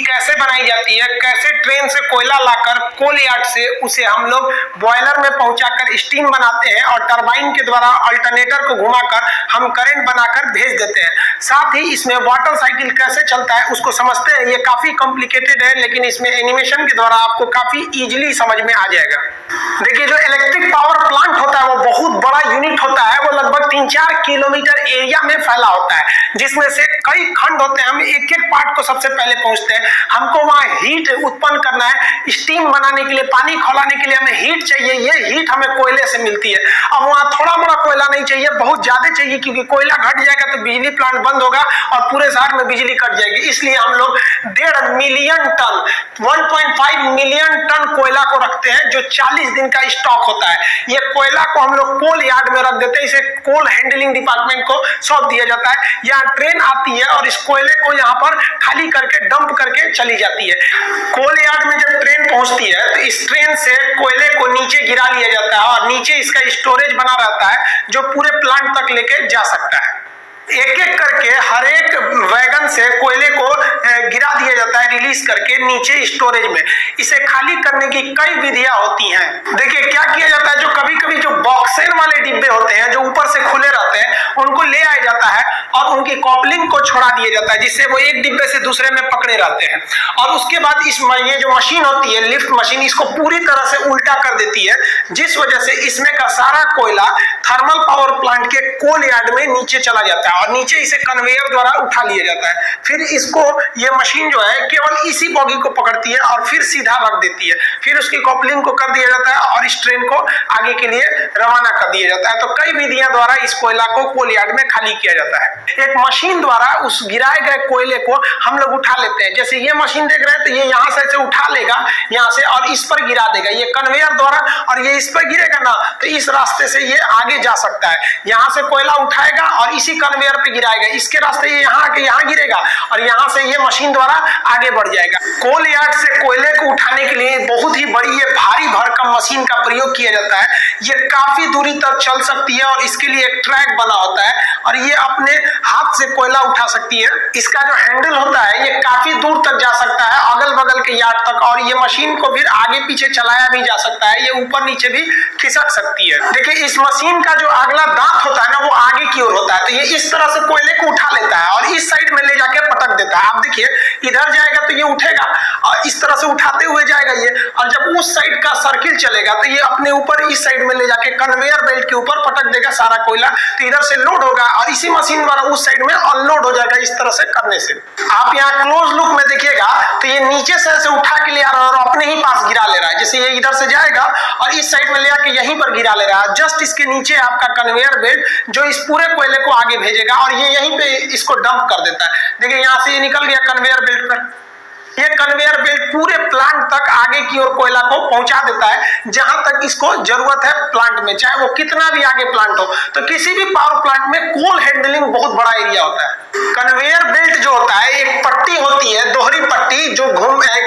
कैसे बनाई जाती है, कैसे ट्रेन से कोयला लाकर कोल यार्ड से उसे हम लोग बॉयलर में पहुंचाकर स्टीम बनाते हैं और टरबाइन के द्वारा अल्टरनेटर को घुमाकर हम करंट बनाकर भेज देते हैं। साथ ही इसमें वाटर साइकिल कैसे चलता है उसको समझते हैं। ये काफी कॉम्प्लिकेटेड है, लेकिन इसमें एनिमेशन के द्वारा आपको काफी इजीली समझ में आ जाएगा। देखिए, जो इलेक्ट्रिक पावर प्लांट होता है वो बहुत बड़ा यूनिट होता है। वो लगभग 3-4 किलोमीटर एरिया में फैला होता है, जिसमें से कई खंड होते हैं। हम एक एक पार्ट को सबसे पहले पहुंचते हैं। हमको वहां हीट उत्पन्न करना है, स्टीम बनाने के लिए, पानी खौलाने के लिए हमें हीट चाहिए। ये हीट हमें कोयले से मिलती है। अब वहां थोड़ा मोड़ा कोयला नहीं चाहिए, बहुत ज्यादा चाहिए, क्योंकि कोयला घट जाएगा तो बिजली प्लांट बंद होगा और पूरे शहर में बिजली कट जाएगी। इसलिए हम लोग 1.5 मिलियन टन 1.5 मिलियन टन कोयला को रखते हैं, जो 40 दिन का स्टॉक होता है। ये कोयला को हम लोग कोल यार्ड में रख देते हैं। इसे कोल हैंडलिंग डिपार्टमेंट को सौंप दिया जाता है। यहाँ ट्रेन आती है और इस कोयले को यहाँ पर खाली करके डंप करके चली जाती है। कोल यार्ड में जब ट्रेन पहुंचती है तो इस ट्रेन से कोयले को नीचे गिरा लिया जाता है और नीचे इसका स्टोरेज बना रहता है, जो पूरे प्लांट तक लेके जा सकता है। एक एक करके हर एक वैगन से कोयले को गिरा दिया जाता है, रिलीज करके नीचे स्टोरेज में। इसे खाली करने की कई विधियां होती हैं। देखिए क्या किया जाता है, जो कभी कभी जो बॉक्सेन वाले डिब्बे होते हैं जो ऊपर से खुले रहते हैं, उनको ले आया जाता है और उनकी कॉपलिंग को छोड़ा दिया जाता है, जिससे वो एक डिब्बे से दूसरे में पकड़े रहते हैं। और उसके बाद ये जो मशीन होती है, लिफ्ट मशीन, इसको पूरी तरह से उल्टा कर देती है, जिस वजह से इसमें का सारा कोयला थर्मल पावर प्लांट के कोल यार्ड में नीचे चला जाता है और नीचे इसे कन्वेयर द्वारा उठा लिया जाता है। फिर इसको ये मशीन जो है केवल इसी बॉगी को पकड़ती है और फिर सीधा रख देती है। फिर उसकी कॉपलिंग को कर दिया जाता है और इस ट्रेन को आगे के लिए रवाना कर दिया जाता है। तो कई विधियां द्वारा इस कोयला को कोल यार्ड में खाली किया जाता है। एक मशीन द्वारा उस गिराए गए कोयले को हम लोग उठा लेते हैं। जैसे ये मशीन देख रहे हैं, तो ये यहाँ से ऐसे उठा लेगा यहाँ से और इस पर गिरा देगा, ये कन्वेयर द्वारा, और ये इस पर गिरेगा ना तो इस रास्ते से ये आगे जा सकता है। यहाँ से कोयला उठाएगा और इसी कन्वेयर पे गिराएगा, इसके रास्ते ये यहाँ के यहाँ गिरेगा और यहाँ से ये मशीन द्वारा आगे बढ़ जाएगा। कोल यार्ड से कोयले को उठाने के लिए बहुत ही बड़ी ये भारी भरकम मशीन का प्रयोग किया जाता है। ये काफी दूरी तक चल सकती है और इसके लिए एक ट्रैक बना होता है और ये अपने हाथ से कोयला उठा सकती है। इसका जो हैंडल होता है ये काफी दूर तक जा सकता है, अगल बगल के यार्ड तक, और ये मशीन को फिर आगे पीछे चलाया भी जा सकता है। ये ऊपर नीचे भी खिसक सकती है। देखिए, इस मशीन का जो अगला दांत होता है ना, वो आगे की ओर होता है, तो ये इस तरह से कोयले को उठा लेता है और इस साइड में ले जाके पटक देता है। आप देखिए, इधर जाएगा तो ये उठेगा और इस तरह से उठाते हुए जाएगा ये, और जब उस साइड का सर्किल चलेगा तो ये अपने ऊपर इस साइड में ले जाके कन्वेयर बेल्ट के ऊपर पटक देगा सारा कोयला। तो इधर से लोड होगा और इसी मशीन द्वारा उस साइड में अनलोड हो जाएगा। इस तरह से करने से आप यहाँ क्लोज लुक में देखिएगा तो ये नीचे से ऐसे उठा के ले आ रहा है और अपने ही पास गिरा ले रहा है। जैसे ये इधर से जाएगा और इस साइड में ले आके यहीं पर गिरा ले रहा है। जस्ट इसके नीचे आपका कन्वेयर बेल्ट जो इस पूरे कोयले को आगे भेजेगा और ये यहीं पे इसको डंप कर देता है। देखिए, यहाँ से ये निकल गया कन्वेयर बेल्ट पर। ये कन्वेयर बेल्ट पूरे प्लांट तक आगे की ओर कोयला को पहुंचा देता है, जहां तक इसको जरूरत है प्लांट में, चाहे वो कितना भी आगे प्लांट हो। तो किसी भी पावर प्लांट में कोल हैंडलिंग बहुत बड़ा एरिया होता है। कन्वेयर बेल्ट जो होता है, एक पट्टी होती है, दोहरी पट्टी, जो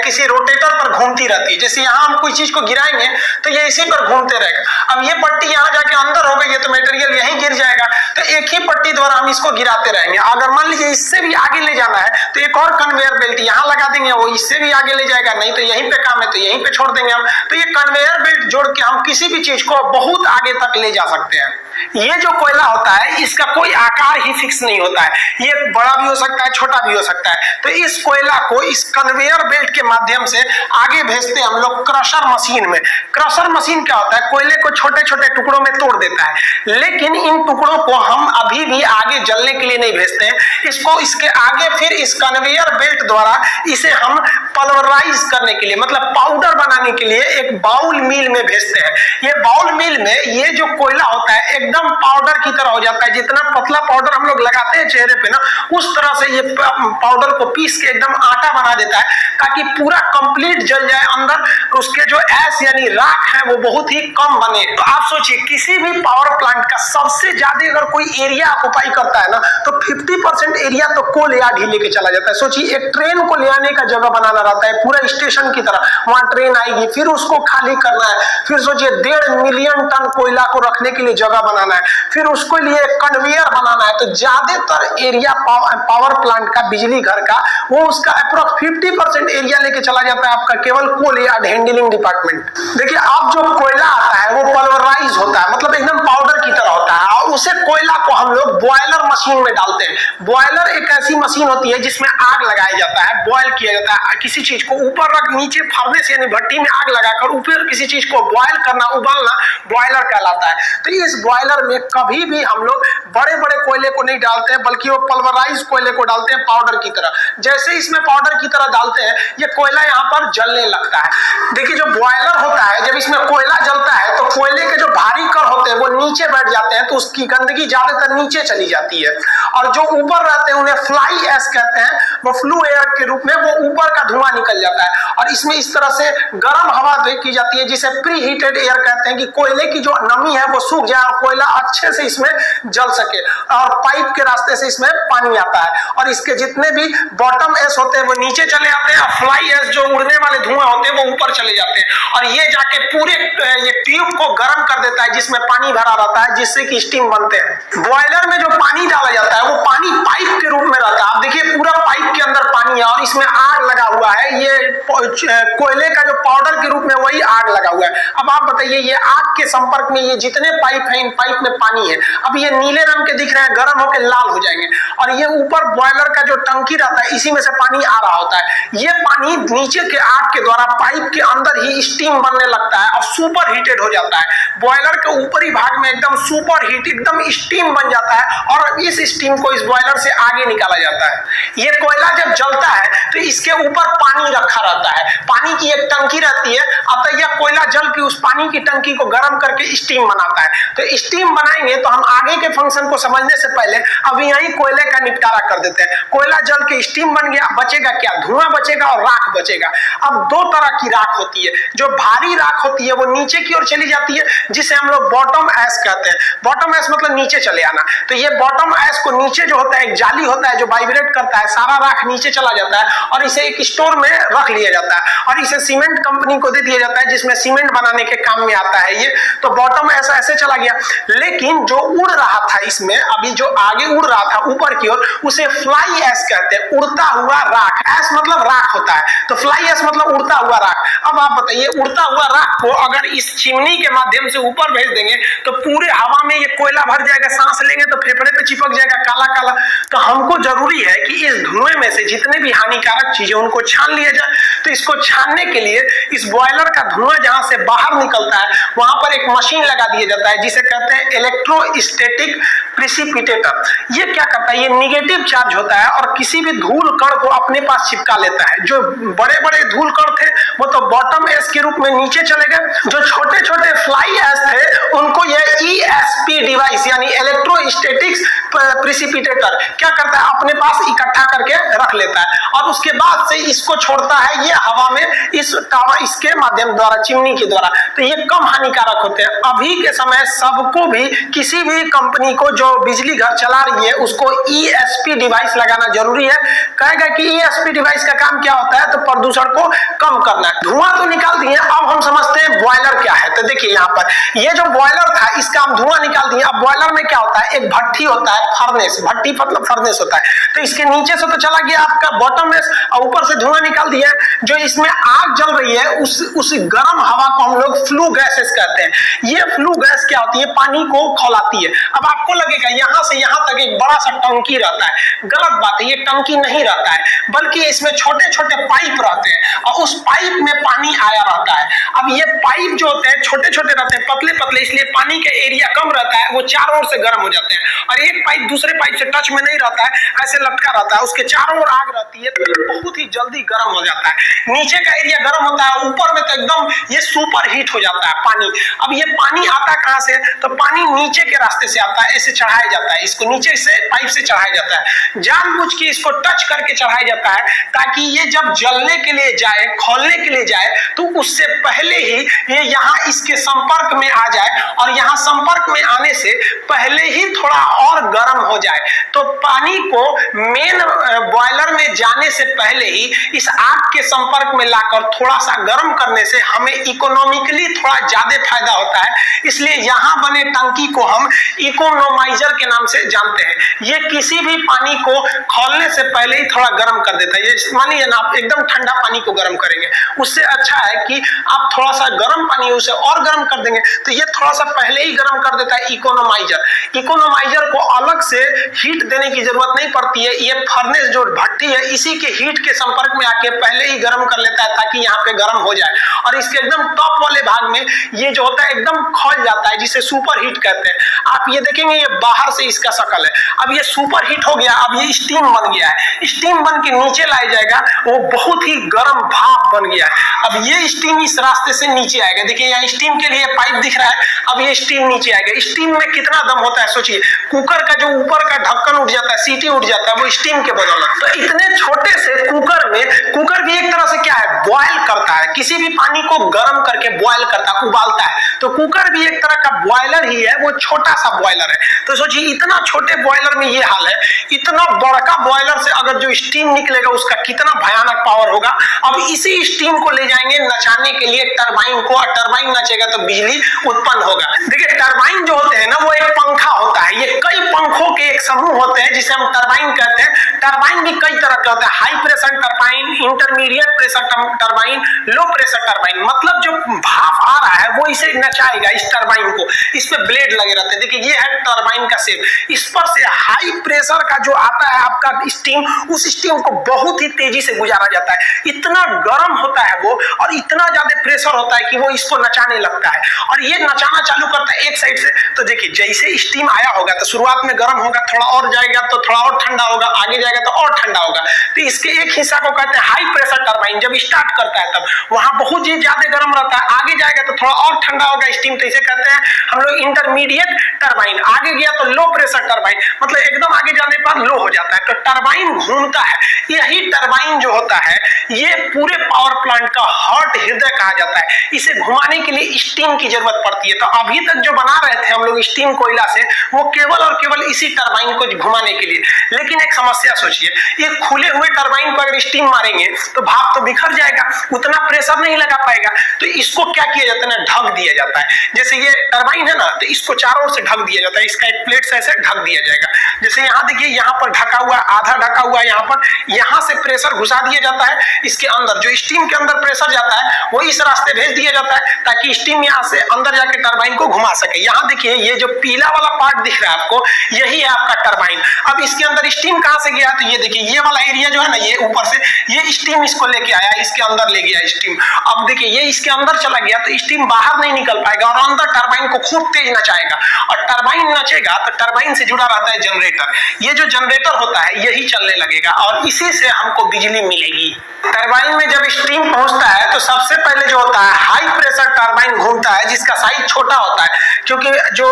किसी रोटेटर पर घूमती रहती है। जैसे यहाँ हम कोई चीज को गिराएंगे तो ये इसी पर घूमते रहेगा। अब ये पट्टी यहाँ जाके अंदर हो गई है तो मटेरियल यहीं गिर जाएगा। तो एक ही पट्टी द्वारा हम इसको गिराते रहेंगे। अगर मान लीजिए इससे भी आगे ले जाना है तो एक और कन्वेयर बेल्ट यहाँ लगा देंगे, वो इससे भी आगे ले जाएगा। नहीं तो यहीं पे काम है तो यहीं पे छोड़ देंगे हम। तो ये कन्वेयर बेल्ट जोड़ के हम किसी भी चीज को बहुत आगे तक ले जा सकते हैं। ये जो कोयला होता है इसका कोई आकार ही फिक्स नहीं होता है, ये बड़ा भी हो सकता है, छोटा भी हो सकता है। तो इस कोयला को इस कन्वेयर बेल्ट के माध्यम से आगे भेजते हैं हम लोग क्रशर मशीन में। क्रशर मशीन क्या होता है, कोयले को छोटे छोटे टुकड़ों में तोड़ देता है, लेकिन इन टुकड़ों को हम अभी भी आगे जलने के लिए नहीं भेजते हैं। इसको इसके आगे फिर इस कन्वेयर बेल्ट द्वारा इसे हम पल्वराइज करने के लिए, मतलब पाउडर बनाने के लिए एक बाउल मिल में भेजते हैं। ये बाउल मिल में ये जो कोयला होता है एकदम पाउडर की तरह हो जाता है। जितना पतला पाउडर हम लोग लगाते हैं चेहरे पे ना, उस तरह से ये पाउडर को पीस के एकदम आटा बना देता है, ताकि पूरा कंप्लीट जल जाए। अंदर उसके जो ऐश यानी राख है वो बहुत ही कम बने। तो आप सोचिए, किसी भी पावर प्लांट का सबसे ज्यादा अगर कोई एरिया ऑक्युपाई करता है ना, तो 50% एरिया तो कोल यार्ड ही लेके चला जाता है। सोचिए, एक ट्रेन को ले आने का जगह बनाना रहता है, पूरा स्टेशन की तरह। वहां ट्रेन आएगी, फिर उसको खाली करना है, फिर सोचिए 1.5 मिलियन टन कोयला को रखने के लिए जगह बनाना है, फिर उसके लिए कन्वेयर बनाना है। तो ज्यादातर एरिया पावर प्लांट का, बिजली घर का, वो उसका अप्रोक्स 50% एरिया लेके चला जाता है आपका केवल कोल यार्ड हैंडलिंग डिपार्टमेंट। देखिए अब जो कोयला आता है वो पल्वराइज होता है, मतलब एकदम पाउडर की तरह होता है, और उसे कोयला को हम लोग बॉयलर मशीन में डालते हैं। बॉयलर एक ऐसी मशीन होती है जिसमें आग लगाया जाता है, बॉयल किया जाता है, किसी चीज को ऊपर रख नीचे फर्नेस यानी भट्टी में आग लगाकर ऊपर किसी चीज को बॉयल करना, उबालना बॉयलर कहलाता है। तो इस बॉयलर में कभी भी हम लोग बड़े बड़े कोयले को नहीं डालते हैं, बल्कि वो पल्वराइज कोयले को डालते हैं पाउडर की तरह। जैसे इसमें पाउडर की तरह डालते हैं, ये कोयला यहाँ पर जलने लगता है। देखिए जो बॉयलर होता है, जब इसमें कोयला जलता है तो कोयले के जो भारी कण होते हैं वो नीचे बैठ जाते हैं, तो उसकी गंदगी ज्यादातर नीचे चली जाती है, और जो ऊपर रहते हैं उन्हें फ्लाई एश कहते हैं, वो फ्लू एयर के रूप में वो ऊपर का धुआं निकल जाता है। और इसमें इस तरह से गर्म हवा की जाती है जिसे प्री हीटेड एयर कहते हैं, कि कोयले की जो नमी है वो सूख जाए और कोयला अच्छे से इसमें जल सके, और पाइप के रास्ते से इसमें पानी आता है, और इसके जितने भी बॉटम एश होते हैं वो नीचे चले आते हैं, और फ्लाई एश जो उड़ने वाले धुआं होते हैं वो ऊपर चले जाते हैं, और ये जाके पूरे ये ट्यूब को गर्म कर देता है जिसमें पानी भरा रहता है, जिससे कि स्टीम बनते हैं। बॉयलर में जो पानी डाला जाता है वो पानी पाइप के रूप में रहता है। आप देखिए पूरा पाइप के अंदर पानी है और इसमें आग लगा हुआ है, ये कोयले का जो पाउडर के रूप में वही आग लगा हुआ है। अब आप बताइए ये आग के संपर्क में ये जितने पाइप हैं, इन पाइप में पानी है, अब ये नीले रंग के दिख रहे हैं, गर्म होकर लाल हो जाएंगे, और ये ऊपर बॉयलर का जो टंकी रहता है इसी में से पानी आ रहा होता है। ये पानी नीचे के आग के द्वारा पाइप के अंदर ही स्टीम बनने लगता है और सुपर हीटेड हो जाता है। बॉयलर के ऊपरी भाग में एकदम सुपर हीट एकदम स्टीम बन जाता है, और इस स्टीम को इस बॉयलर से आगे निकाला जाता है। ये कोयला जब जलता है तो इसके ऊपर पानी रखा रहता है, पानी की एक टंकी रहती है, अतः यह कोयला जल के उस पानी की टंकी को गर्म करके स्टीम बनाता है। तो स्टीम बनाएंगे तो हम आगे के फंक्शन को समझने से पहले अभी यही कोयले का निपटारा कर देते हैं। कोयला जल के स्टीम बन गया, बचेगा क्या? धुआं बचेगा और राख बचेगा। अब दो तरह की राख होती है, जो भारी राख होती है वो नीचे की ओर चली जाती है, जिसे हम लोग बॉटम ऐश कहते हैं। बॉटम ऐश मतलब नीचे चले आना। तो ये बॉटम ऐश को नीचे जो होता है एक जाली होता है जो वाइब्रेट करता है, सारा राख नीचे चला जाता है और इसे एक स्टोर में रख लिया जाता है, और इसे सीमेंट कंपनी को दे दिया जाता है जिसमें सीमेंट बनाने के काम में आता है ये। तो बॉटम ऐसा ऐसे चला गया, लेकिन जो उड़ रहा था इसमें, अभी जो आगे उड़ रहा था ऊपर की ओर, उसे फ्लाई ऐश कहते हैं, उड़ता हुआ राख। ऐश मतलब राख होता है, तो फ्लाई ऐश मतलब उड़ता हुआ राख। अब आप बताइए उड़ता हुआ राख को अगर इस चिमनी के माध्यम से ऊपर भेज देंगे तो पूरे हवा में ये कोयला भर जाएगा, सांस लेंगे तो फेफड़े पे चिपक जाएगा काला काला। तो हमको जरूरी है कि इस धुएं में से जितने भी हानिकारक चीजें उनको छान लिया जाए। तो इसको छानने के लिए इस बॉयलर का धुआं जहां से बाहर निकलता है वहां पर एक मशीन लगा दिया जाता है जिसे कहते हैं इलेक्ट्रोस्टैटिक प्रिसिपिटेटर। ये क्या करता है? ये निगेटिव चार्ज होता है और किसी भी धूल कण को अपने पास चिपका लेता है। जो बड़े बड़े धूल कण थे वो तो बॉटम ऐश के रूप में नीचे चले गए, जो छोटे छोटे फ्लाई ऐश थे उनको ये ESP डिवाइस यानी इलेक्ट्रोस्टैटिक्स प्रिसिपिटेटर क्या करता है? अपने पास इकट्ठा करके रख लेता है, और उसके बाद से इसको छोड़ता है ये हवा में इसके माध्यम द्वारा, चिमनी के द्वारा। तो ये कम हानिकारक होते हैं। अभी के समय सबको भी, किसी भी कंपनी को जो बिजली घर चला रही है उसको ESP डिवाइस लगाना जरूरी है। कहेगा कि ESP डिवाइस का काम क्या होता है? तो प्रदूषण को कम करना है। धुआं तो निकाल दिए, अब हम समझते हैं बॉयलर क्या है। तो देखिए यहाँ पर ये जो बॉयलर था इसका हम धुआं निकाल दिए। अब बॉयलर में क्या होता है? एक भट्टी होता है, फर्नेस, भट्टी मतलब फर्नेस होता है। तो इसके नीचे से तो चला गया आपका बॉटम ऐश, और ऊपर से धुआं निकाल दिया। जो इसमें आग जल रही है उस गर्म हवा को हम लोग फ्लू गैसेस कहते हैं। ये फ्लू गैस क्या होती है? पानी को खौलाती है। अब आपको लगेगा यहाँ से यहाँ तक एक बड़ा सा टंकी रहता है, गलत बात है, ये टंकी नहीं रहता है, बल्कि इसमें छोटे छोटे पाइप रहते हैं और उस पाइप में पानी आया रहता है। अब ये पाइप जो होते हैं छोटे छोटे रहते हैं, पतले पतले, इसलिए पानी का एरिया कम रहता है, वो चारों ओर से गर्म हो जाते हैं, और एक पाइप दूसरे पाइप से टच में नहीं रहता है, ऐसे लटका रहता है, उसके चारों ओर आग रहती है, तो बहुत ही जल्दी गर्म हो जाता है। नीचे का एरिया गर्म होता है, ऊपर में तो एकदम ये सुपर हीट हो जाता है पानी। अब ये पानी आता कहां से? तो पानी नीचे के रास्ते से आता है, ऐसे चढ़ाया जाता है, इसको नीचे से पाइप से चढ़ाया जाता है, जानबूझ के इसको टच करके चढ़ाया जाता है ताकि ये जब जलने के लिए जाए खोलने के लिए जाए, तो उससे पहले ही ये यहाँ इसके संपर्क में आ जाए और यहाँ संपर्क में आने से पहले ही थोड़ा और गर्म हो जाए। तो पानी को मेन बॉयलर में जाने से पहले ही इस आग के संपर्क में लाकर थोड़ा सा गर्म करने से हमें इकोनॉमिकली थोड़ा ज्यादा फायदा होता है। इसलिए यहाँ बने टंकी को हम इकोनोमाइजर के नाम से जानते हैं। ये किसी भी पानी को खोलने से पहले ही थोड़ा गर्म कर देता है। ये मानिए ना, आप एकदम ठंडा पानी को गर्म करेंगे, उससे अच्छा है कि आप थोड़ा सा गर्म पानी उसे और गर्म कर देंगे, तो ये थोड़ा सा पहले ही गर्म कर देता है इकोनोमाइजर। इकोनोमाइजर को अलग से हीट देने की जरूरत नहीं पड़ती है। ये फर्नेस जो भट्टी है, इसी के हीट के संपर्क में आके पहले ही गर्म कर लेता है ताकि यहाँ पे गर्म हो जाए। और इसके एकदम टॉप वाले भाग में ये जो होता है एकदम खोल जाता है, जिसे सुपर हीट कहते हैं। आप ये देखेंगे, ये बाहर से इसका शकल है। अब ये सुपर हीट हो गया, अब ये स्टीम बन गया है। स्टीम बन के नीचे लाया जाएगा, वो बहुत ही गर्म भाप बन गया है। अब ये स्टीम इस रास्ते से नीचे आएगा। देखिए यहाँ स्टीम के लिए पाइप दिख रहा है, अब ये स्टीम नीचे आएगा। स्टीम में कितना दम होता है सोचिए, कुकर का जो ऊपर का ढक्कन उठ जाता है, सीटी उठ जाता है, वो स्टीम के बदौलत। तो इतने छोटे से कुकर में, कुकर भी एक तरह से क्या है, बॉयल करता है, किसी भी पानी को गर्म करके बॉयल करता है, उबालता है। तो कुकर भी एक तरह का बॉयलर ही है, वो छोटा सा बॉयलर है। तो सोचिए इतना छोटे बॉयलर में ये हाल है, इतना बड़का बॉयलर से अगर जो स्टीम निकलेगा उसका कितना भयानक पावर होगा। अब इसी स्टीम को ले जाएंगे नचाने के लिए टरबाइन को, और टरबाइन नचेगा तो बिजली उत्पन्न होगा। देखिए टरबाइन जो होते हैं ना, वो एक पंखा होता है। ये कई पंखों के एक समूह होते हैं जिसे हम टरबाइन कहते हैं। टरबाइन भी कई तरह के होते हैं, high pressure turbine, intermediate pressure turbine, low pressure turbine. मतलब जो भाप आ रहा है वो इसे नचाएगा, इस टरबाइन को। इस पे ब्लेड लगे रहते हैं। देखिए ये है टरबाइन का शेप। इस पर से हाई प्रेशर का जो आता है आपका स्टीम, उस स्टीम को बहुत ही तेजी से गुजारा जाता है। इतना गर्म होता है वो, और इतना ज्यादा प्रेशर होता है कि वो इसको नचाने लगता है। और ये नचाना चालू करता है एक साइड से। तो देखिए जैसे स्टीम आया होगा तो शुरुआत में गर्म होगा, थोड़ा और जाएगा तो थोड़ा और ठंडा होगा, आगे जाएगा तो और ठंडा होगा। तो इसके एक हिस्सा को कहते हैं हाई प्रेशर टरबाइन। जब स्टार्ट करता है तब वहां बहुत ही ज्यादा गर्म रहता है, आगे जाएगा तो थोड़ा और ठंडा होगा स्टीम, तो इसे कहते हैं हम लोग इंटरमीडिएट टरबाइन। आगे गया तो लो प्रेशर टरबाइन, मतलब एकदम आगे जाने पर लो हो जाता है। तो टरबाइन घूमता है। यही टरबाइन जो होता है ये पूरे पावर प्लांट का हार्ट, हृदय कहा जाता है। इसे घुमाने के लिए स्टीम की जरूरत पड़ती है। तो अभी तक जो बना रहे थे हम लोग स्टीम कोयला से, वो केवल और केवल इसी टरबाइन को घुमाने के लिए। लेकिन एक समस्या सोचिए, ये खुले हुए टरबाइन पर अगर स्टीम मारेंगे तो भाप तो बिखर जाएगा, उतना प्रेशर नहीं लगा पाएगा। तो इसको क्या किया जाता है ना, ढक दिया जाता है। जैसे ये टरबाइन है ना, तो इसको चारों ओर से ढक दिया जाता है। इसका एक प्लेट से ऐसे ढक दिया जाएगा। जैसे यहाँ देखिए, यहाँ पर ढका हुआ, आधा ढका हुआ, यहाँ पर, यहाँ से प्रेशर घुसा दिया जाता है इसके अंदर। जो स्टीम के अंदर प्रेशर जाता है वो इस रास्ते भेज दिया जाता है ताकि स्टीम यहाँ से अंदर जाके टरबाइन को घुमा सके। यहाँ देखिए ये जो पीला वाला पार्ट दिख रहा है आपको, यही है आपका टरबाइन। अब इसके अंदर स्टीम कहाँ से गया, तो ये देखिए ये वाला एरिया जो है ना, ये ऊपर से ये स्टीम इसको लेके आया, इसके अंदर ले गया स्टीम। अब देखिए ये इसके अंदर चला गया तो स्टीम बाहर नहीं निकल पाएगा और अंदर टरबाइन को खूब तेज नचाएगा। और टरबाइन नचेगा तो टरबाइन से जुड़ा रहता है जनरेटर। ये जो जनरेटर होता है यही चलने लगेगा और इसी से हमको बिजली मिलेगी। टरबाइन में जब स्टीम पहुंचता है तो सबसे पहले जो होता है हाई प्रेशर टरबाइन घूमता है, जिसका साइज छोटा होता है, क्योंकि जो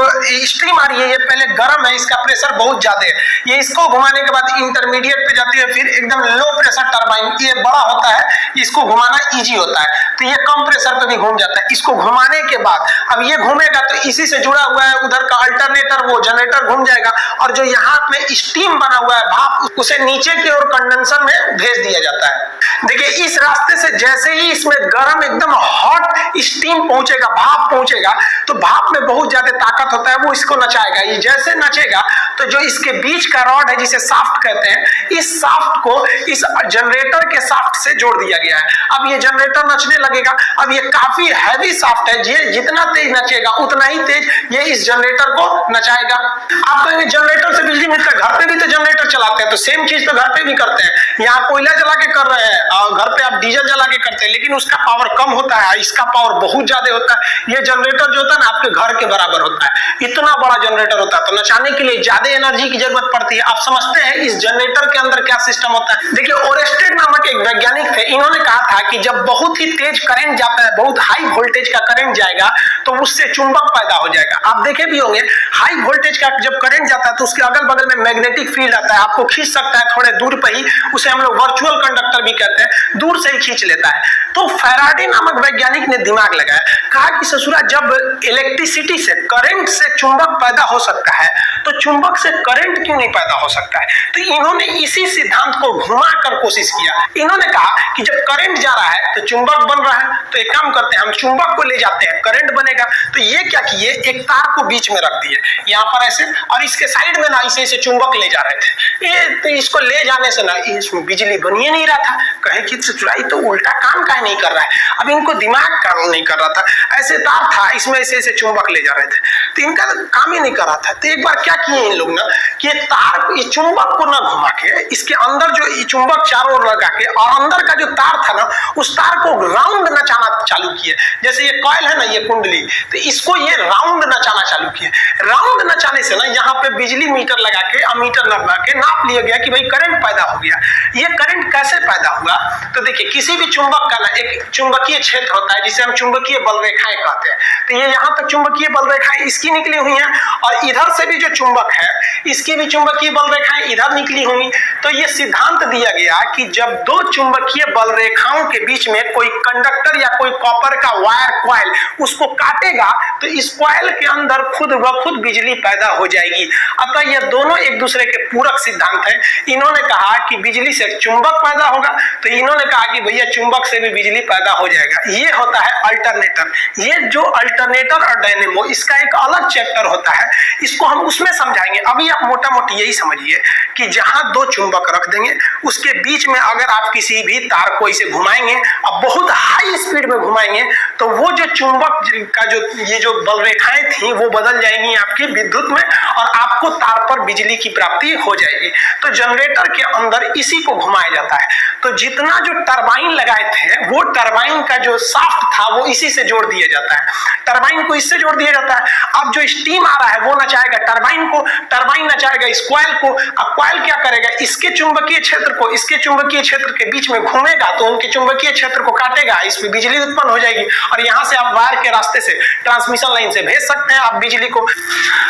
स्टीम आ रही है ये पहले गर्म है, इसका प्रेशर बहुत ज्यादा है। ये इसको घुमाने के बाद इंटरमीडिएट पे जाती है, फिर एकदम लो प्रेशर टरबाइन, ये बड़ा होता है, इसको घुमाना इजी होता है। तो ये कम प्रेशर पे भी घूम जाता है। इसको घुमाने के बाद अब ये घूमेगा तो इसी से जुड़ा हुआ है उधर का अल्टरनेटर, वो जनरेटर घूम जाएगा और जो यहाँ में स्टीम बना हुआ है भाप, उसे नीचे की ओर कंडेंसर में भेज दिया जाता है। देखिए इस रास्ते से जैसे ही इसमें गर्म एकदम हॉट स्टीम पहुंचेगा, भाप पहुंचेगा, तो भाप में बहुत ज्यादा ताकत होता है, वो इसको नचाएगा। ये जैसे नचेगा तो जो इसके बीच का रॉड है जिसे शाफ्ट कहते हैं, इस शाफ्ट को इस जनरेटर के शाफ्ट से जोड़ दिया गया है। अब ये जनरेटर नचने लगेगा। अब ये काफी हैवी शाफ्ट है, ये जितना तेज नचेगा उतना ही तेज ये इस जनरेटर को नचाएगा। आप कहेंगे जनरेटर से बिजली मिलता है, घर पे भी तो जनरेटर चलाते हैं, तो सेम चीज तो घर पे भी करते हैं। यहाँ कोयला जला के कर रहे हैं और घर पे आप डीजल जला के करते हैं, लेकिन उसका पावर कम होता है, इसका पावर बहुत ज्यादा होता है। ये जनरेटर जो होता है ना आपके घर के बराबर होता है, इतना बड़ा जनरेटर होता है। तो नचाने के लिए ज्यादा एनर्जी की जरूरत पड़ती है। आप समझते हैं इस जनरेटर के अंदर क्या सिस्टम होता है। देखिए ओरेस्टेड नामक एक वैज्ञानिक थे, इन्होंने कहा था कि जब बहुत ही तेज करंट जाता है, बहुत हाई वोल्टेज का करंट जाएगा तो उससे चुंबक पैदा हो जाएगा। आप देखे भी होंगे हाई वोल्टेज का जब करंट जाता है तो उसके अगल बगल में मैग्नेटिक फील्ड आता है, आपको खींच सकता है थोड़े दूर पर ही, उसे हम लोग वर्चुअल कंडक्टर भी कहते हैं, दूर से ही खींच लेता है। तो फैराडे नामक वैज्ञानिक ने दिमाग लगाया, कहा कि ससुरा जब इलेक्ट्रिसिटी से करंट से चुंबक पैदा हो सकता है तो चुंबक से करंट क्यों नहीं पैदा हो सकता है। तो इन्होंने इसी सिद्धांत को घुमाकर कोशिश किया। इन्होंने कहा कि जब करंट जा रहा है तो चुंबक बन रहा है, तो एक काम करते हैं हम चुंबक को ले जाते हैं, करंट बनेगा। तो ये क्या किए, एक तार को बीच में रख दिए यहाँ पर ऐसे, और इसके साइड में ना ऐसे चुंबक ले जा रहे थे। ये तो इसको ले जाने से ना इसमें बिजली बन ही नहीं रहा था। कहे कि चुराई तो उल्टा काम काहे नहीं कर रहा है। अब इनको दिमाग काम नहीं कर रहा था, ऐसे तार था इसमें ऐसे चुंबक ले जा रहे थे, तो इनका काम ही नहीं कर रहा था। तो एक बार क्या किए इन लोग ना कि तार ये चुंबक को ना घुमा के इसके अंदर जो ये चुंबक चारों ओर लगा के और अंदर का जो तार था ना उस तार को राउंड नचाना चालू किए। जैसे ये कॉइल है ना ये कुंडली, तो इसको ये राउंड नचाना चालू किए। राउंड नचाने से ना यहाँ पे बिजली मीटर लगा के अमीटर लगा के नाप लिया गया कि भाई करंट पैदा हो गया। ये करंट कैसे पैदा हुआ, तो देखिए किसी भी चुंबक का ना एक चुंबकीय क्षेत्र होता है जिसे हम चुंबकीय बल रेखाएं कहते हैं। तो ये यहाँ तक चुंबकीय बल रेखाएं इसकी निकली हुई हैं और इधर से भी जो चुंबक है इसकी भी चुंबकीय बल रेखाएं इधर निकली हुई। तो ये सिद्धांत दिया गया कि जब दो चुंबकीय बल रेखाओं के बीच में कोई कंडक्टर या कोई कॉपर का वायर कॉइल उसको काटेगा तो इस कॉइल के अंदर खुद ब खुद बिजली पैदा हो जाएगी। अतः ये दोनों एक दूसरे के पूरक सिद्धांत हैं। इन्होंने कहा कि बिजली से चुंबक पैदा होगा, तो इन्होंने कहा कि भैया चुंबक से भी बिजली पैदा हो जाएगा। ये होता है अल्टरनेटर। ये जो अल्टरनेटर और डायनेमो इसका एक अलग चैप्टर होता है, इसको हम उसमें समझाएंगे। अभी आप मोटा मोटी यही समझिए कि जहां दो चुंबक रख देंगे उसके बीच में अगर आप किसी भी तार को इसे घुमाएंगे और बहुत हाई स्पीड में घुमाएंगे तो वो जो चुंबक का जो ये जो बल रेखाएं थी वो बदल जाएंगी आपकी विद्युत में और आपको तार पर बिजली की प्राप्ति हो जाएगी। तो जनरेटर के अंदर इसी को घुमाया जाता है। तो जितना जो टरबाइन लगाए थे वो टरबाइन का जो शाफ्ट था वो इसी से जोड़ दिया जाता है, टरबाइन को इससे जोड़ दिया जाता है। अब जो स्टीम आ रहा है वो नचाएगा टरबाइन को, टरबाइन नचाएगा इस कॉइल को। अब कॉइल क्या करेगा, इसके चुंबकीय क्षेत्र को इसके चुंबकीय क्षेत्र के बीच में घूमेगा तो उनके चुंबकीय क्षेत्र को काटेगा, इसमें बिजली उत्पन्न हो जाएगी और यहां से आप वायर के रास्ते से ट्रांसमिशन लाइन से भेज सकते हैं आप बिजली को।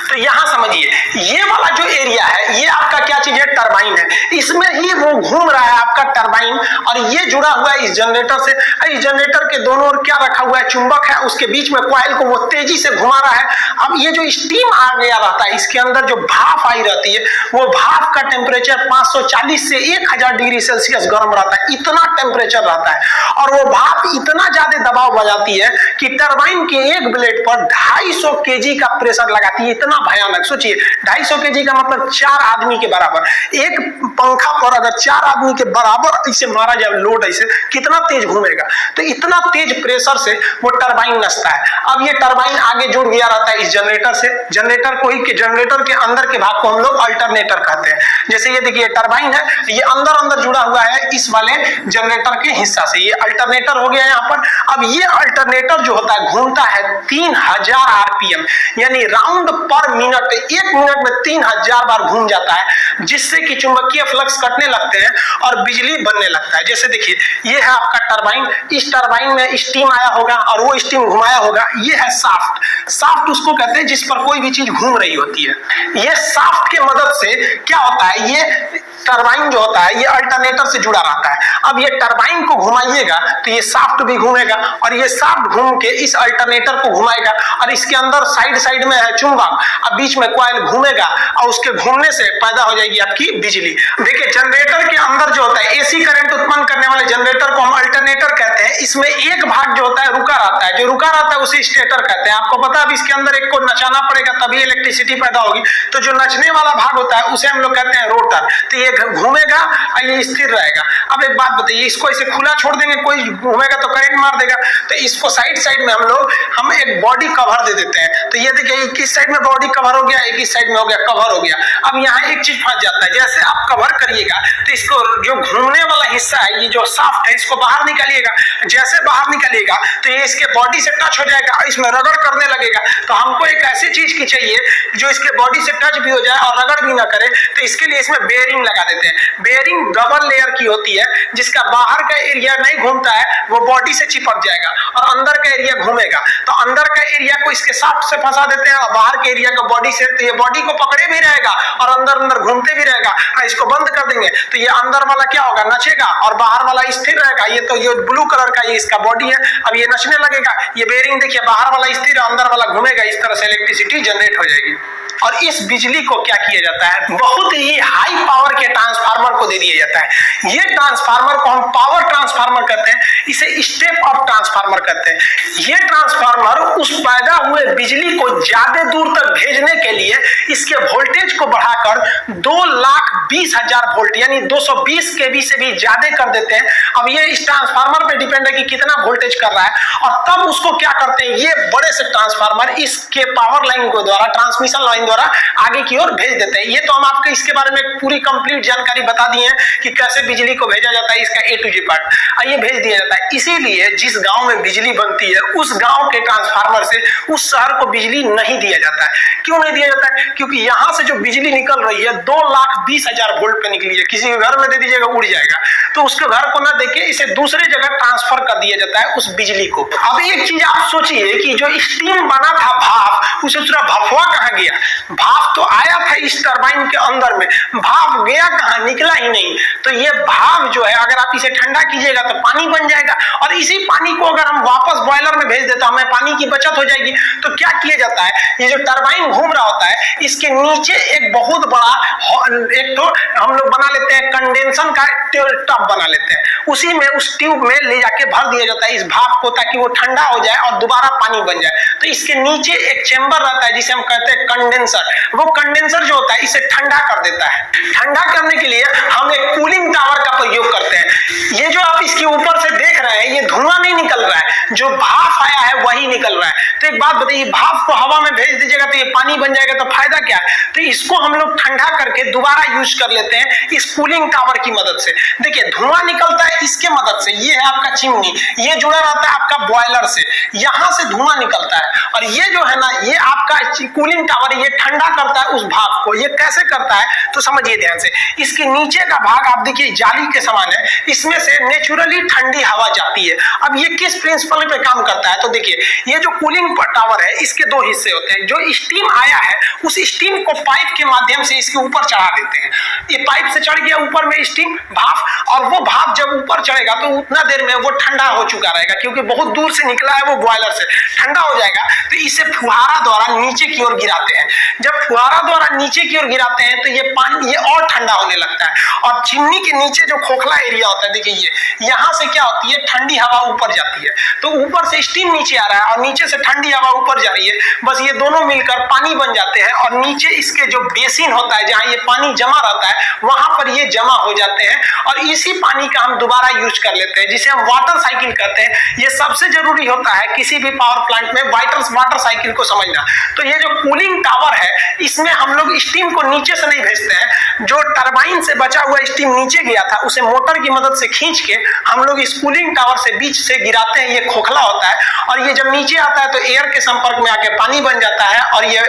तो यहां समझिए ये वाला जो एरिया है ये आपका क्या चीज है, टरबाइन है। इसमें ही वो घूम रहा है आपका टरबाइन और ये जुड़ा हुआ है इस जनरेटर से। इस जनरेटर के दोनों ओर क्या रखा हुआ है, चुंबक है, उसके बीच में कॉइल को वो तेजी से घुमा रहा है। अब ये जो स्टीम आ गया रहता है इसके अंदर जो भाप आई रहती है वो भाप का टेम्परेचर 540 से 1000 डिग्री सेल्सियस गर्म रहता है, इतना टेम्परेचर रहता है। और वो भाप इतना ज्यादा दबाव बजाती है कि टरबाइन के एक ब्लेड पर 250 केजी का प्रेशर लगाती है। इतना भयानक, सोचिए 250 केजी का मतलब 4 आदमी के बराबर। एक पंखा पर अगर 4 आदमी के बराबर इसे मारा जाए लोड ऐसे कितना तेज घूमेगा। तो इतना तेज प्रेशर से वो टरबाइन नचता है। अब ये टरबाइन आगे जुड़ गया रहता है इस जनरेटर से, जनरेटर को ही जनरेटर के अंदर के भाग को हम लोग अल्टरनेटर कहते हैं। जैसे ये देखिए टरबाइन है, ये अंदर अंदर जुड़ा हुआ है इस वाले जनरेटर के हिस्सा से, ये अल्टरनेटर हो गया यहाँ पर। अब ये अल्टरनेटर जो होता है घूमता है 3000 आरपीएम यानी राउंड पर मिनट, 1 मिनट में 3000 बार घूम जाता है, जिससे कि चुंबकीय फ्लक्स कटने लगते हैं और बिजली बनने लगता है। जैसे देखिए ये है आपका टरबाइन, इस टरबाइन में स्टीम आया होगा और वो स्टीम घुमाया होगा। ये है शाफ्ट, शाफ्ट उसको कहते हैं जिस पर कोई भी चीज घूम रही होती है। ये शाफ्ट के मदद से क्या होता है, ये टरबाइन जो होता है ये अल्टरनेटर से जुड़ा रहता है। अब ये टरबाइन को घुमाइएगा तो ये शाफ्ट भी घूमेगा और ये शाफ्ट घूम के इस अल्टरनेटर को घुमाएगा और इसके अंदर साइड साइड में है चुंबक, अब बीच में कॉइल घूमेगा और उसके घूमने से पैदा हो जाएगी आपकी बिजली। देखिए जनरेटर के अंदर जो होता है एसी करंट उत्पन्न करने वाले जनरेटर को हम अल्टरनेटर कहते हैं। इसमें एक भाग जो होता है रुका रहता है, जो रुका रहता है उसे स्टेटर कहते हैं। आपको पता है अब इसके अंदर एक को नचाना पड़ेगा तभी इलेक्ट्रिसिटी पैदा होगी। तो जो नचने वाला भाग होता है उसे हम लोग कहते हैं रोटर। तो ये घूमेगा और ये स्थिर रहेगा। अब एक बात बताइए, इसको ऐसे खुला छोड़ देंगे, कोई घूमेगा तो करंट मार देगा। तो इसको साइड साइड में हम एक बॉडी कवर दे देते हैं। तो ये देखिए एक इस साइड में बॉडी कवर हो गया, एक इस साइड में हो गया कवर हो गया। अब यहाँ एक चीज फंस जाता है, जैसे आप कवर करिएगा तो इसको जो घूमने वाला हिस्सा है ये जो शाफ्ट है इसको बाहर निकालिएगा। जैसे बाहर निकालिएगा तो ये इसके बॉडी से टच हो जाएगा, इसमें रगड़ करने लगेगा। तो हमको एक ऐसी चीज की चाहिए जो इसके बॉडी से टच भी हो जाए और रगड़ भी ना करे। तो इसके लिए इसमें बेयरिंग लगा देते हैं। बेयरिंग डबल लेयर की होती है जिसका बाहर का एरिया नहीं घूमता है, वो बॉडी से चिपक जाएगा और अंदर का एरिया घूमेगा। तो अंदर का एरिया को इसके शाफ्ट से फंसा देते हैं और बाहर के एरिया को बॉडी से, तो ये बॉडी को पकड़े भी रहेगा और अंदर अंदर घूमते भी रहेगा। इसको बंद कर देंगे तो ये अंदर वाला क्या होगा, नचेगा और बाहर वाला स्थिर रहेगा। ये तो ये ब्लू कलर का ये इसका बॉडी है। अब ये नचने लगेगा, ये बेरिंग देखिए बाहर वाला स्थिर अंदर वाला घूमेगा, इस तरह से इलेक्ट्रिसिटी जनरेट हो जाएगी। और इस बिजली को क्या किया जाता है, बहुत ही हाई पावर के ट्रांसफार्मर को दे दिया जाता है। ये ट्रांसफार्मर को हम पावर ट्रांसफार्मर कहते हैं, इसे स्टेप अप ट्रांसफार्मर कहते हैं। ये ट्रांसफार्मर उस पैदा हुए बिजली को ज्यादा दूर तक भेजने के लिए इसके वोल्टेज को बढ़ाकर 2,20,000 वोल्ट यानी 220 केवी से भी ज्यादा कर देते हैं। अब ये इस ट्रांसफार्मर पे डिपेंड है कि कितना वोल्टेज कर रहा है, और तब उसको क्या करते हैं, ये बड़े से ट्रांसफार्मर इसके पावर लाइन को द्वारा, ट्रांसमिशन लाइन द्वारा आगे की ओर भेज देते हैं। ये तो हम आपको इसके बारे में पूरी कंप्लीट जानकारी बता दी है कि कैसे बिजली को भेजा जाता है, इसका A to Z पार्ट ये भेज दिया जाता है। इसीलिए जिस गांव में बिजली बनती है उस गांव के ट्रांसफार्मर से उस शहर को बिजली नहीं दिया जाता है। क्यों नहीं दिया जाता है, क्योंकि यहां से जो बिजली निकल रही है 2,20,000 वोल्ट पे निकली है, किसी के घर में दे दीजिएगा उड़ जाएगा, तो उसके घर को ना देके इसे दूसरे जगह ट्रांसफर कर दिया जाता है उस बिजली को। अब एक चीज आप सोचिए कि जो स्टीम बना था भाप, उसे दूसरा भफवा कहां गया, भाप तो आया था इस टरबाइन के अंदर में, भाप गया कहां, निकला ही नहीं। तो ये भाप जो है अगर आप इसे ठंडा कीजिएगा तो पानी बन जाएगा, और इसी पानी को अगर हम वापस बॉयलर में भेज देता हमें पानी की बचत हो जाएगी। तो क्या किया जाता है, ये जो टरबाइन घूम रहा होता है इसके नीचे एक बहुत बड़ा एक तो हम लोग बना लेते हैं कंडेंसर का टब बना लेते हैं, उसी में उस ट्यूब में ले जाके भर दिया जाता है इस भाप को, ताकि वो ठंडा हो जाए और दोबारा पानी बन जाए। तो इसके नीचे एक चेंबर रहता है जिसे हम कहते हैं कंडेंसर। वो कंडेंसर जो होता है इसे ठंडा कर देता है। ठंडा करने के लिए हम एक कूलिंग टावर का प्रयोग करते हैं। ये जो आप इसके ऊपर से देख रहे हैं ये धुआं नहीं निकल रहा है, जो भाप आया है वही निकल रहा है। तो एक बात बताइए, भाप को हवा में भेज दीजिएगा तो ये पानी बन जाएगा, तो फायदा क्या है। तो इसको हम लोग ठंडा करके दोबारा यूज कर लेते हैं इस कूलिंग टावर की मदद से। देखिए धुआं निकलता है इसके मदद से, ये है आपका चिमनी, ये जुड़ा रहता है आपका बॉयलर से, यहां से धुआं निकलता है, और ये जो है ना ये आपका कूलिंग टावर ये ठंडा करता है उस भाप को। ये कैसे करता है तो समझिए ध्यान से, इसके नीचे का भाग आप देखिए जाली के समान है, इसमें से नेचुरली ठंडी हवा जाती है। अब ये किस प्रिंसिपल पे काम करता है, तो देखिए ये जो कूलिंग टावर है इसके दो हिस्से होते हैं। जो स्टीम आया है उस स्टीम को पाइप के माध्यम से इसके ऊपर चढ़ा देते हैं। ये पाइप से चढ़ गया ऊपर में स्टीम भाप, और वो भाप जब ऊपर चढ़ेगा तो उतना देर में वो ठंडा हो चुका रहेगा, क्योंकि बहुत दूर से निकला है वो बॉयलर से, ठंडा हो जाएगा। तो इसे फुहारा द्वारा नीचे की ओर गिराते हैं। जब फुहारा द्वारा नीचे की ओर गिराते हैं तो ये पानी ये और ठंडा होने लगता है, और चिमनी के नीचे जो खोखला एरिया होता है देखिए ये, यहाँ से क्या होती है ठंडी हवा ऊपर जाती है। तो ऊपर से स्टीम नीचे आ रहा है और नीचे से ठंडी हवा ऊपर जा रही है, बस ये दोनों मिलकर पानी बन जाते हैं, और नीचे इसके जो बेसिन होता है जहां ये पानी जमा रहता है वहां पर ये जमा हो जाते हैं, और इसी पानी का हम दोबारा यूज कर लेते हैं, जिसे हम वाटर साइकिल कहते हैं। ये सबसे जरूरी होता है किसी भी पावर प्लांट में वाटर साइकिल को समझना। तो ये जो कूलिंग टावर है इसमें हम लोग स्टीम को नीचे से नहीं भेजते हैं, जो टरबाइन से बचा हुआ स्टीम नीचे गया था उसे मोटर की मदद से खींच के हम लोग इस कूलिंग टावर से बीच से गिराते हैं। ये खोखला होता है, और ये जब नीचे आता है तो एयर के संपर्क में आके पानी बन जाता है और ये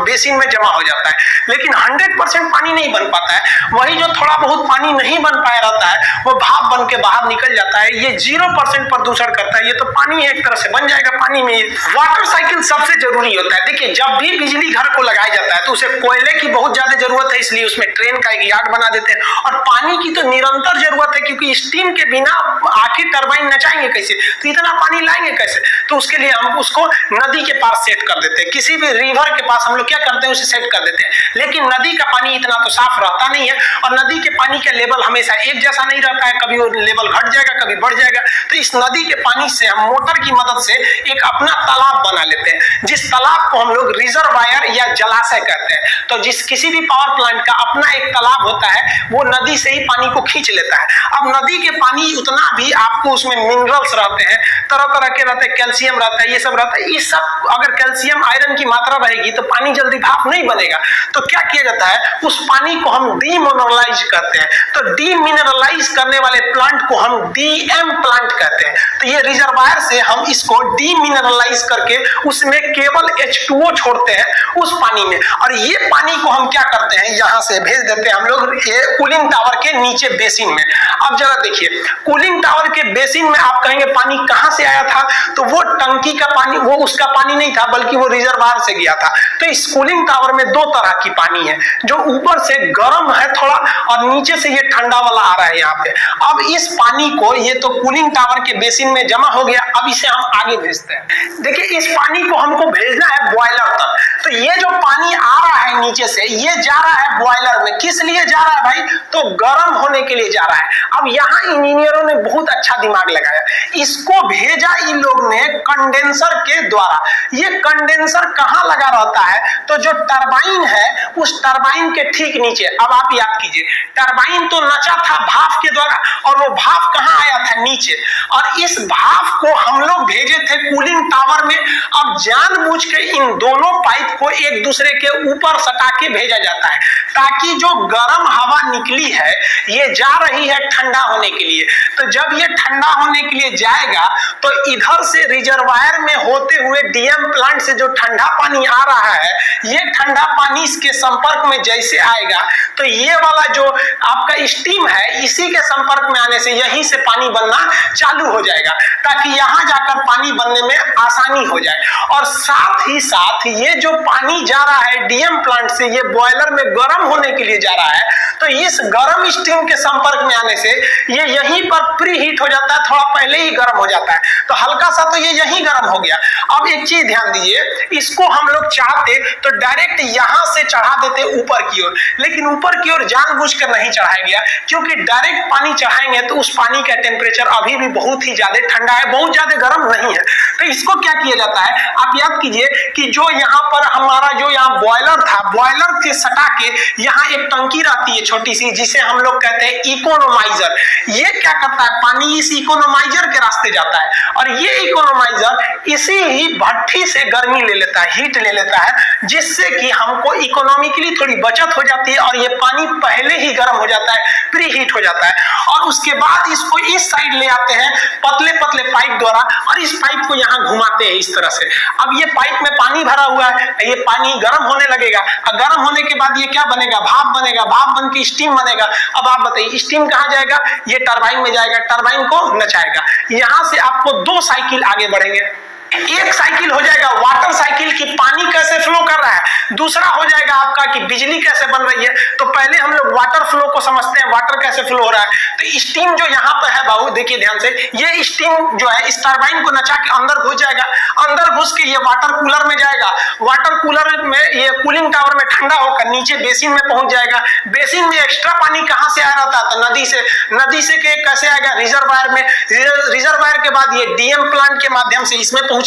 बेसिन में जमा हो जाता है। लेकिन 100% पानी नहीं बन पाता है, वही जो थोड़ा बहुत पानी नहीं बन पाया रहता है वो भाप बन के बाहर निकल जाता है। ये 0% प्रदूषण करता है, ये तो पानी है एक तरह से बन जाएगा पानी में। वाटर साइकिल सबसे जरूरी होता है। देखिए जब भी बिजली घर को लगाया जाता है तो उसे कोयले की बहुत ज्यादा जरूरत है, इसलिए उसमें ट्रेन का एक यार्ड बना देते हैं, और पानी की तो निरंतर जरूरत है, क्योंकि स्टीम के बिना आखिर टरबाइन नचाएंगे कैसे, तो इतना पानी लाएंगे कैसे। तो उसके लिए हम उसको नदी के पास सेट कर देते हैं, किसी भी रिवर के पास हम लोग क्या करते हैं उसे सेट कर देते हैं। लेकिन नदी का पानी इतना तो साफ रहता नहीं है, और नदी के पानी का लेवल हमेशा एक जैसा नहीं रहता है, कभी वो लेवल घट जाएगा कभी बढ़ जाएगा। तो इस नदी के पानी से हम मोटर की मदद से एक अपना तालाब बना लेते हैं, जिस तालाब को हम लोग रिजर्वायर या जलाशय कहते हैं। तो जिस किसी भी पावर प्लांट का अपना एक तालाब होता है वो नदी से ही पानी को खींच लेता है। अब नदी के पानी उतना भी आपको उसमें मिनरल्स रहते हैं, तरह तरह के रहते हैं, कैल्शियम रहता है, ये सब रहता है। ये सब अगर कैल्शियम आयरन की मात्रा रहेगी तो पानी जल्दी भाप नहीं बनेगा। तो क्या किया जाता है, उस पानी को हम डीमिनरलाइज कहते हैं। तो डीमिनरलाइज करने वाले प्लांट को हम डीएम प्लांट कहते हैं। तो ये रिजर्वायर से हम इसको डीमिनरलाइज करके उसमें केवल H2O छोड़ते हैं उस पानी में, और ये पानी को हम क्या करते हैं यहाँ से भेज देते हैं हम लोग ये कूलिंग टावर के नीचे बेसिन में। अब जरा देखिए कूलिंग टावर के बेसिन में आप कहेंगे पानी कहां से आया था, तो वो टंकी का पानी, वो उसका पानी नहीं था बल्कि वो रिजर्वायर से गया था। तो इस कूलिंग टावर में दो तरह की पानी है, जो ऊपर से गर्म है थोड़ा और नीचे से ये ठंडा वाला आ रहा है यहाँ पे। अब इस पानी को ये तो कूलिंग टावर के बेसिन में जमा हो गया। अब इसे हम आगे भेजते हैं। देखिए इस पानी को हमको भेजना है बॉयलर तक। तो ये जो पानी आ रहा है नीचे से, ये जा रहा है बॉयलर में। किस लिए जा रहा है भाई? तो गर्म होने के लिए जा रहा है। अब यहाँ इंजीनियरों ने बहुत अच्छा दिमाग लगाया, इसको भेजा इन लोग ने कंडेंसर के द्वारा। ये कंडेंसर कहाँ लगा रहता है? तो जो टरबाइन है उस टरबाइन के ठीक नीचे। अब आप याद कीजिए, टरबाइन तो नचा था भाप के द्वारा, और वो भाप कहाँ आया था? नीचे। और इस भाप को हम लोग भेजे थे कूलिंग टावर में। अब जानबूझ के इन दोनों पाइप को एक दूसरे के ऊपर सटा के भेजा जाता है, ताकि जो गर्म हवा निकली है ये जा रही है ठंडा होने के लिए। तो जब ये ठंडा होने के लिए जाएगा तो इधर से रिजर्वायर में होते हुए डीएम प्लांट से जो ठंडा पानी आ रहा है, ये ठंडा पानी इसके संपर्क में जैसे आएगा तो ये वाला जो आपका स्टीम है, इसी के संपर्क में आने से यहीं से पानी बनना चालू हो जाएगा, ताकि यहां जाकर पानी बनने में आसानी हो जाए। और साथ ही साथ ये जो पानी जा रहा है डीएम प्लांट से, ये बॉयलर में गर्म होने के लिए जा रहा है। तो इस गर्म स्टीम के संपर्क में आने से ये यहीं पर प्री हीट हो जाता है, थोड़ा पहले ही गर्म हो जाता है। तो हल्का सा तो ये यहीं गर्म हो गया। अब एक चीज ध्यान दीजिए, इसको हम लोग चाहते तो डायरेक्ट यहां से चढ़ा देते ऊपर की ओर, लेकिन ऊपर की ओर जानबूझकर नहीं चढ़ाया गया, क्योंकि डायरेक्ट पानी चढ़ाएंगे तो उस पानी का टेम्परेचर अभी भी बहुत ही ज्यादा ठंडा है, बहुत ज्यादा गर्म नहीं है। तो इसको क्या किया जाता है, आप याद कीजिए कि जो यहाँ पर हमारा जो यहाँ बॉयलर था, बॉयलर से सटा के यहाँ एक टंकी रहती है छोटी सी, जिसे हम लोग कहते हैं इकोनोमाइजर। ये क्या करता है, पानी इस इकोनोमाइजर के रास्ते जाता है, और ये इकोनोमाइजर इसी ही भट्ठी से गर्मी ले लेता है, हीट ले लेता है, जिससे कि हमको इकोनॉमिकली थोड़ी बचत हो जाती है, और ये पानी पहले ही गर्म हो जाता है, प्री हीट हो जाता है। और उसके बाद इसको इस साइड ले आते हैं पतले पतले पाइप द्वारा, और इस पाइप को यहाँ घुमाते हैं इस तरह से। अब ये पाइप में पानी भरा हुआ है, ये पानी गर्म होने लगेगा, और गर्म होने के बाद ये क्या बनेगा, भाप बनेगा, भाप बन के स्टीम बनेगा। अब आप बताइए स्टीम कहाँ जाएगा, ये टरबाइन में जाएगा, टरबाइन को नचाएगा। यहां से आपको 2 साइकिल आगे बढ़ेंगे। एक साइकिल हो जाएगा वाटर साइकिल की पानी कैसे फ्लो कर रहा है, दूसरा हो जाएगा आपका कि बिजली कैसे बन रही है। तो पहले हम लोग वाटर फ्लो को समझते हैं, वाटर कैसे फ्लो हो रहा है। तो स्टीम जो यहाँ पर है बाबू देखिए ध्यान से, ये स्टीम जो है इस टरबाइन को नचा के अंदर घुस जाएगा, अंदर घुस के ये वाटर कूलर में जाएगा, वाटर कूलर में ये कूलिंग टावर में ठंडा होकर नीचे बेसिन में पहुंच जाएगा। बेसिन में एक्स्ट्रा पानी कहां से आ रहा था, तो नदी से। नदी से के कैसे आएगा, रिजर्वायर में। रिजर्वायर के बाद ये डीएम प्लांट के माध्यम से इसमें पहुंचेगा।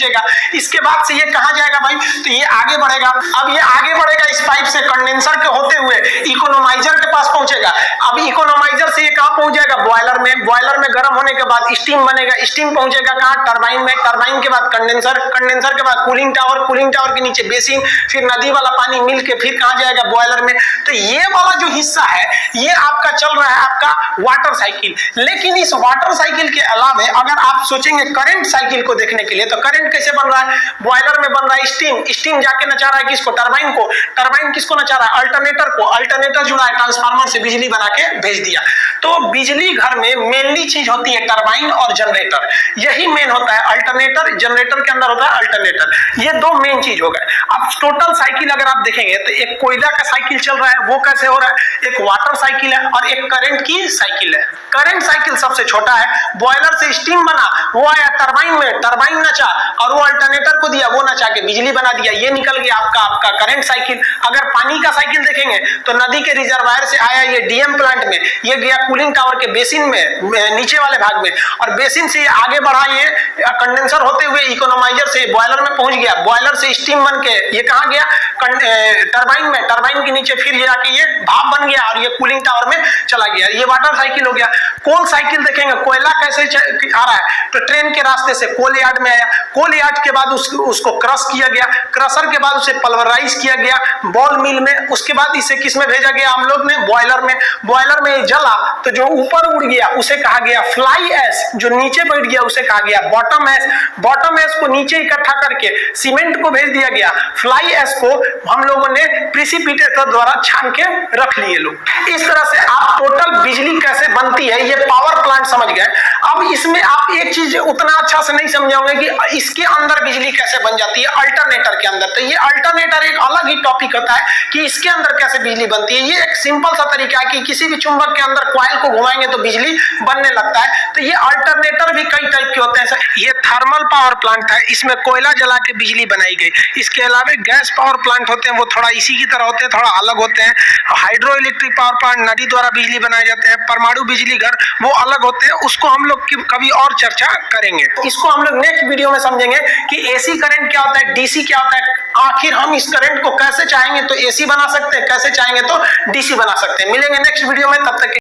इसके बाद से ये कहां जाएगा भाई, तो ये आगे बढ़ेगा। अब ये आगे बढ़ेगा इस पाइप से कंडेंसर के होते हुए इकोनोमाइजर के पास पहुंचेगा। अब इकोनोमाइजर से ये कहां पहुंच जाएगा, बॉयलर में। बॉयलर में गर्म होने के बाद स्टीम बनेगा, स्टीम पहुंचेगा कहां, टरबाइन में। टरबाइन के बाद कंडेंसर, कंडेंसर के बाद कूलिंग टावर, कूलिंग टावर के नीचे बेसिन, फिर नदी वाला पानी मिल के फिर कहां जाएगा, बॉयलर में। तो ये वाला जो हिस्सा है ये आपका चल रहा है आपका वाटर साइकिल। लेकिन इस वाटर साइकिल के अलावा अगर आप सोचेंगे करंट साइकिल को देखने के लिए, तो करंट कैसे बन रहा है, बॉयलर में बन रहा है स्टीम, स्टीम जाके नचा रहा है किसको, टरबाइन को, टरबाइन किसको नचा रहा है, अल्टरनेटर को, अल्टरनेटर जुड़ा है ट्रांसफार्मर से, बिजली बना के भेज दिया। तो बिजली घर में मेनली चीज होती है टरबाइन और जनरेटर, यही मेन होता है। अल्टरनेटर, जनरेटर के अंदर होता है अल्टरनेटर, ये 2 मेन चीज हो गए। अब टोटल साइकिल अगर आप देखेंगे तो एक कोयला का साइकिल चल रहा है, वो कैसे हो रहा है, एक वाटर साइकिल है और एक करंट की साइकिल है। करंट साइकिल सबसे छोटा है, बॉयलर से स्टीम बना, वो आया टरबाइन में, टरबाइन नचा और वो अल्टरनेटर को दिया, वो नचा के बिजली बना दिया, ये निकल गया आपका करंट साइकिल। अगर पानी का साइकिल देखेंगे तो नदी के रिजर्वायर से आया ये डीएम प्लांट में, ये गया कूलिंग टावर के बेसिन में नीचे वाले भाग में, और बेसिन से आगे बढ़ा ये कंडेंसर होते हुए इकोनोमाइजर से बॉयलर में पहुंच गया, बॉयलर से स्टीम बन के ये कहां गया, टरबाइन में, टरबाइन के नीचे फिर ये आके ये भाप बन गया और ये कूलिंग टावर में चला गया। ये वाटर साइकिल हो गया। कोल साइकिल देखेंगे, कोयला कैसे आ रहा है, तो ट्रेन के रास्ते से कोल यार्ड में आया, कोल यार्ड के बाद उसको क्रश किया गया, क्रशर के बाद उसे पल्वराइज किया गया बॉल मिल में, उसके बाद इसे किस में भेजा गया हम लोग ने, बॉयलर में। बॉयलर में जला तो जो ऊपर उड़ गया उसे कहा गया फ्लाई ऐश, जो नीचे बैठ गया उसे कहा गया बॉटम ऐश। बॉटम ऐश को नीचे इकट्ठा करके सीमेंट को भेज दिया गया, फ्लाई ऐश को हम लोगों ने प्रिसिपिटेटर द्वारा छान के रख लिए लोग। इस तरह से आप टोटल बिजली कैसे बनती है ये पावर प्लांट समझ गए। अब इसमें आप एक चीज उतना अच्छा से नहीं समझोगे कि इसके अंदर बिजली कैसे बन जाती है अल्टरनेटर के अंदर। तो ये अल्टरनेटर एक अलग ही टॉपिक होता है कि इसके अंदर कैसे बिजली बनती है। ये एक सिंपल सा तरीका है कि किसी भी चुंबक के अंदर कॉइल को घुमाएंगे तो बिजली बनने लगता है। तो ये अल्टरनेटर भी कई टाइप के होते हैं। ये थर्मल पावर प्लांट है, इसमें कोयला जला के बिजली बनाई गई। इसके अलावा गैस पावर प्लांट होते हैं, वो थोड़ा इसी की तरह होते हैं, थोड़ा अलग होते हैं। हाइड्रो इलेक्ट्रिक पावर प्लांट नदी द्वारा बिजली बनाए जाते हैं। परमाणु बिजली घर वो अलग होते हैं, उसको हम लोग कभी और चर्चा करेंगे। इसको हम लोग नेक्स्ट वीडियो में समझेंगे कि एसी करंट क्या होता है, डीसी क्या होता है, आखिर हम इस करंट को कैसे चाहेंगे तो एसी बना सकते हैं, कैसे चाहेंगे तो डीसी बना सकते हैं। मिलेंगे नेक्स्ट वीडियो में, तब तक